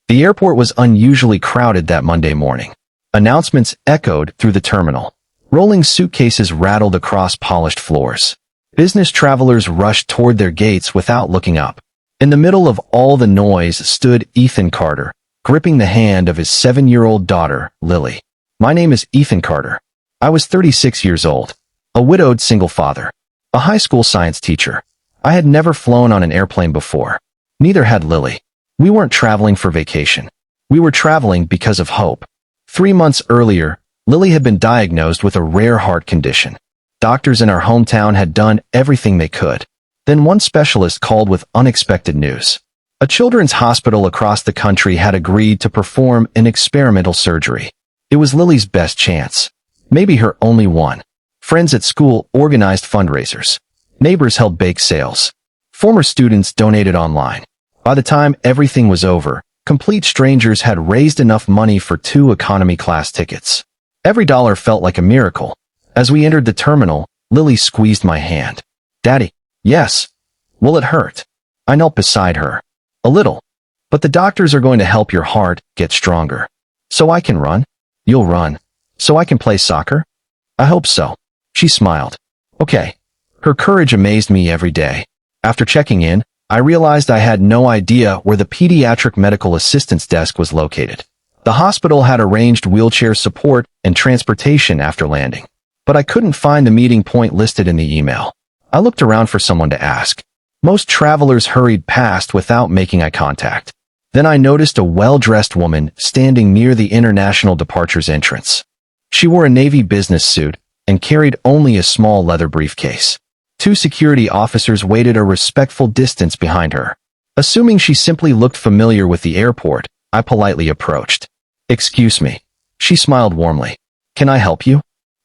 The airport was unusually crowded that Monday morning. Announcements echoed through the terminal. Rolling suitcases rattled across polished floors. Business travelers rushed toward their gates without looking up. In the middle of all the noise stood Ethan Carter, gripping the hand of his 7-year-old daughter, Lily. My name is Ethan Carter. I was 36 years old, a widowed single father, a high school science teacher. I had never flown on an airplane before. Neither had Lily. We weren't traveling for vacation. We were traveling because of hope. 3 months earlier, Lily had been diagnosed with a rare heart condition. Doctors in our hometown had done everything they could. Then one specialist called with unexpected news. A children's hospital across the country had agreed to perform an experimental surgery. It was Lily's best chance. Maybe her only one. Friends at school organized fundraisers. Neighbors held bake sales. Former students donated online. By the time everything was over, complete strangers had raised enough money for 2 economy class tickets. Every dollar felt like a miracle. As we entered the terminal, Lily squeezed my hand. Daddy. Yes. Will it hurt? I knelt beside her. A little. But the doctors are going to help your heart get stronger. So I can run? You'll run. So I can play soccer? I hope so. She smiled. Okay. Her courage amazed me every day. After checking in, I realized I had no idea where the pediatric medical assistance desk was located. The hospital had arranged wheelchair support and transportation after landing, but I couldn't find the meeting point listed in the email. I looked around for someone to ask. Most travelers hurried past without making eye contact. Then I noticed a well-dressed woman standing near the international departures entrance. She wore a navy business suit and carried only a small leather briefcase. 2 security officers waited a respectful distance behind her. Assuming she simply looked familiar with the airport, I politely approached. Excuse me. She smiled warmly. Can I help you?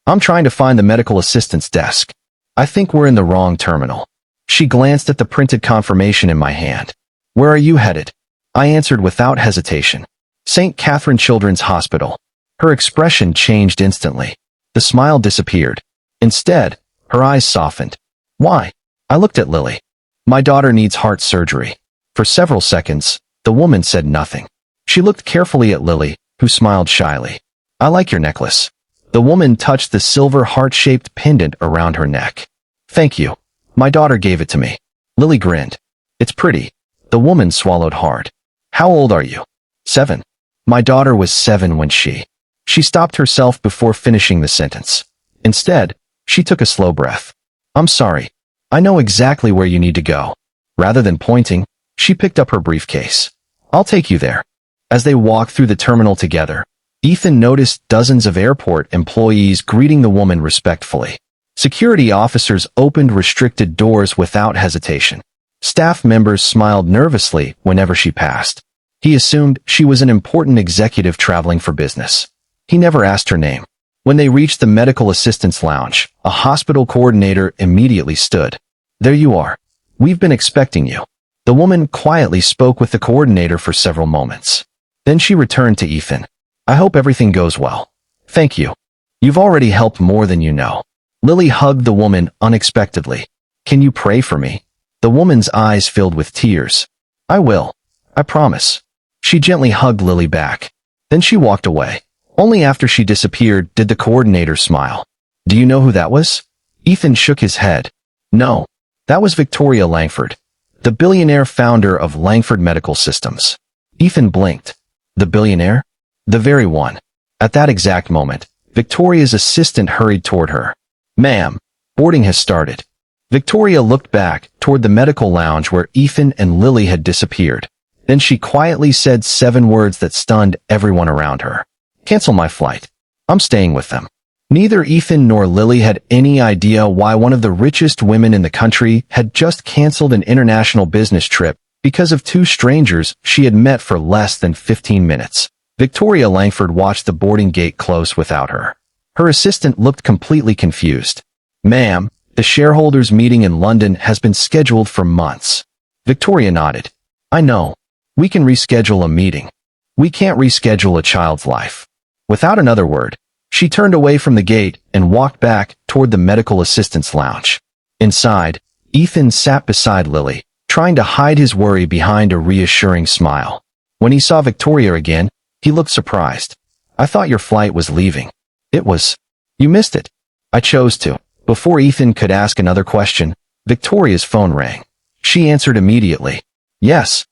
I'm trying to find the medical assistance desk. I think we're in the wrong terminal. She glanced at the printed confirmation in my hand. Where are you headed? I answered without hesitation. St. Catherine Children's Hospital. Her expression changed instantly. The smile disappeared. Instead, her eyes softened. Why? I looked at Lily. My daughter needs heart surgery. For several seconds, the woman said nothing. She looked carefully at Lily, who smiled shyly. I like your necklace. The woman touched the silver heart-shaped pendant around her neck. Thank you. My daughter gave it to me. Lily grinned. It's pretty. The woman swallowed hard. How old are you? 7. My daughter was 7 when she stopped herself before finishing the sentence. Instead, she took a slow breath. I'm sorry. I know exactly where you need to go. Rather than pointing, she picked up her briefcase. I'll take you there. As they walked through the terminal together, Ethan noticed dozens of airport employees greeting the woman respectfully. Security officers opened restricted doors without hesitation. Staff members smiled nervously whenever she passed. He assumed she was an important executive traveling for business. He never asked her name. When they reached the medical assistance lounge, a hospital coordinator immediately stood. There you are. We've been expecting you. The woman quietly spoke with the coordinator for several moments. Then she returned to Ethan. I hope everything goes well. Thank you. You've already helped more than you know. Lily hugged the woman unexpectedly. Can you pray for me? The woman's eyes filled with tears. I will. I promise. She gently hugged Lily back. Then she walked away. Only after she disappeared did the coordinator smile. Do you know who that was? Ethan shook his head. No. That was Victoria Langford, the billionaire founder of Langford Medical Systems. Ethan blinked. The billionaire? The very one. At that exact moment, Victoria's assistant hurried toward her. Ma'am, boarding has started. Victoria looked back toward the medical lounge where Ethan and Lily had disappeared. Then she quietly said 7 words that stunned everyone around her. Cancel my flight. I'm staying with them. Neither Ethan nor Lily had any idea why one of the richest women in the country had just canceled an international business trip because of 2 strangers she had met for less than 15 minutes. Victoria Langford watched the boarding gate close without her. Her assistant looked completely confused. Ma'am, the shareholders' meeting in London has been scheduled for months. Victoria nodded. I know. We can reschedule a meeting. We can't reschedule a child's life. Without another word, she turned away from the gate and walked back toward the medical assistance lounge. Inside, Ethan sat beside Lily, trying to hide his worry behind a reassuring smile. When he saw Victoria again, he looked surprised. I thought your flight was leaving. It was. You missed it. I chose to. Before Ethan could ask another question, Victoria's phone rang. She answered immediately. Yes.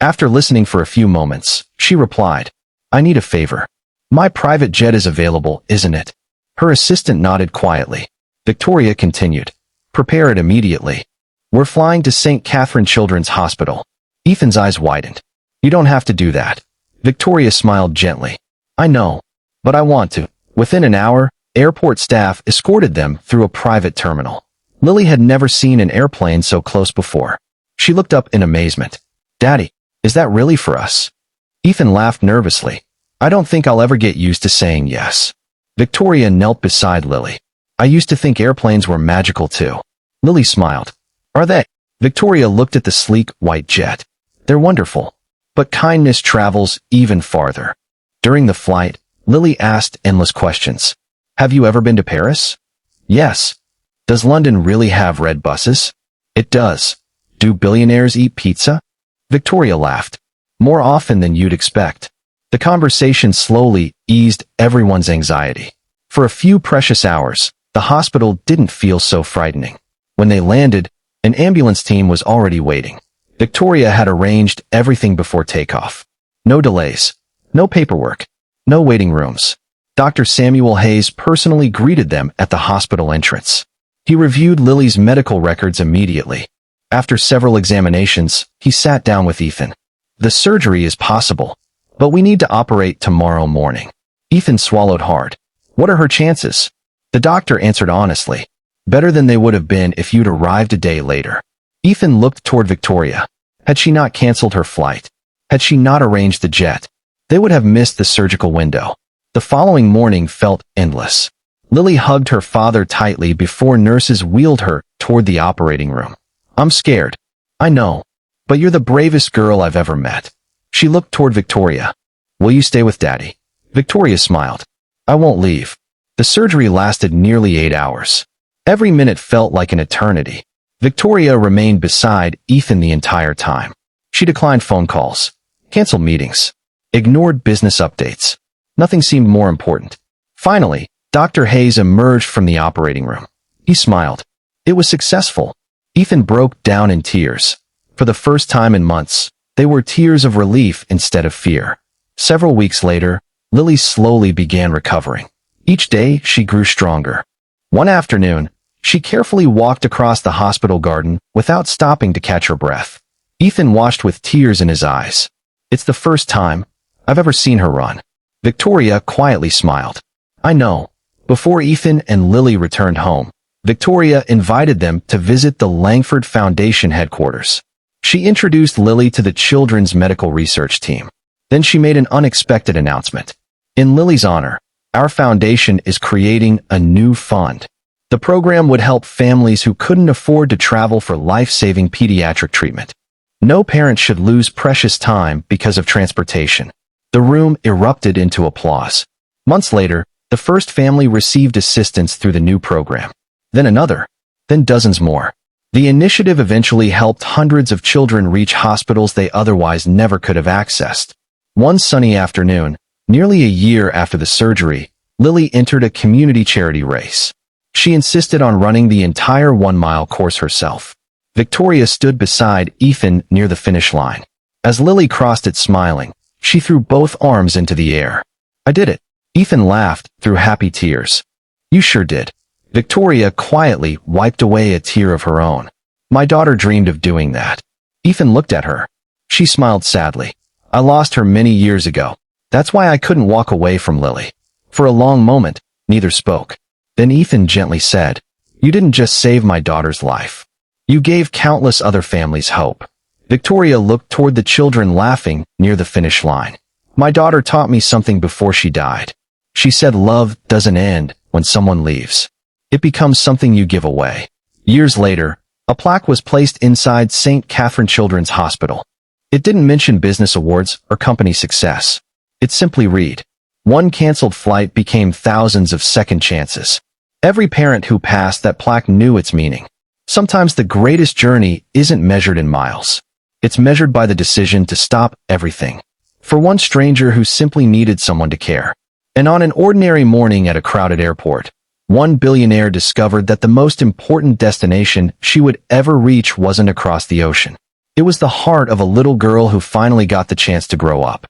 After listening for a few moments, she replied, I need a favor. My private jet is available, isn't it? Her assistant nodded quietly. Victoria continued. Prepare it immediately. We're flying to St. Catherine Children's Hospital. Ethan's eyes widened. You don't have to do that. Victoria smiled gently. I know. But I want to. Within an hour, airport staff escorted them through a private terminal. Lily had never seen an airplane so close before. She looked up in amazement. Daddy, is that really for us? Ethan laughed nervously. I don't think I'll ever get used to saying yes. Victoria knelt beside Lily. I used to think airplanes were magical too. Lily smiled. Are they? Victoria looked at the sleek, white jet. They're wonderful. But kindness travels even farther. During the flight, Lily asked endless questions. Have you ever been to Paris? Yes. Does London really have red buses? It does. Do billionaires eat pizza? Victoria laughed. More often than you'd expect. The conversation slowly eased everyone's anxiety. For a few precious hours, the hospital didn't feel so frightening. When they landed, an ambulance team was already waiting. Victoria had arranged everything before takeoff. No delays. No paperwork. No waiting rooms. Dr. Samuel Hayes personally greeted them at the hospital entrance. He reviewed Lily's medical records immediately. After several examinations, he sat down with Ethan. The surgery is possible, but we need to operate tomorrow morning. Ethan swallowed hard. What are her chances? The doctor answered honestly. Better than they would have been if you'd arrived a day later. Ethan looked toward Victoria. Had she not canceled her flight? Had she not arranged the jet? They would have missed the surgical window. The following morning felt endless. Lily hugged her father tightly before nurses wheeled her toward the operating room. I'm scared. I know. But you're the bravest girl I've ever met. She looked toward Victoria. Will you stay with Daddy? Victoria smiled. I won't leave. The surgery lasted nearly 8 hours. Every minute felt like an eternity. Victoria remained beside Ethan the entire time. She declined phone calls, canceled meetings, ignored business updates. Nothing seemed more important. Finally, Dr. Hayes emerged from the operating room. He smiled. It was successful. Ethan broke down in tears. For the first time in months, they were tears of relief instead of fear. Several weeks later, Lily slowly began recovering. Each day, she grew stronger. One afternoon, she carefully walked across the hospital garden without stopping to catch her breath. Ethan watched with tears in his eyes. It's the first time I've ever seen her run. Victoria quietly smiled. I know. Before Ethan and Lily returned home, Victoria invited them to visit the Langford Foundation headquarters. She introduced Lily to the Children's Medical Research Team. Then she made an unexpected announcement. In Lily's honor, our foundation is creating a new fund. The program would help families who couldn't afford to travel for life-saving pediatric treatment. No parent should lose precious time because of transportation. The room erupted into applause. Months later, the first family received assistance through the new program. Then another. Then dozens more. The initiative eventually helped hundreds of children reach hospitals they otherwise never could have accessed. One sunny afternoon, nearly a year after the surgery, Lily entered a community charity race. She insisted on running the entire 1-mile course herself. Victoria stood beside Ethan near the finish line. As Lily crossed it smiling, she threw both arms into the air. I did it. Ethan laughed through happy tears. You sure did. Victoria quietly wiped away a tear of her own. My daughter dreamed of doing that. Ethan looked at her. She smiled sadly. I lost her many years ago. That's why I couldn't walk away from Lily. For a long moment, neither spoke. Then Ethan gently said, You didn't just save my daughter's life. You gave countless other families hope. Victoria looked toward the children laughing near the finish line. My daughter taught me something before she died. She said love doesn't end when someone leaves. It becomes something you give away. Years later, a plaque was placed inside St. Catherine Children's Hospital. It didn't mention business awards or company success. It simply read, One canceled flight became thousands of second chances. Every parent who passed that plaque knew its meaning. Sometimes the greatest journey isn't measured in miles. It's measured by the decision to stop everything. for one stranger who simply needed someone to care. And on an ordinary morning at a crowded airport, one billionaire discovered that the most important destination she would ever reach wasn't across the ocean. It was the heart of a little girl who finally got the chance to grow up.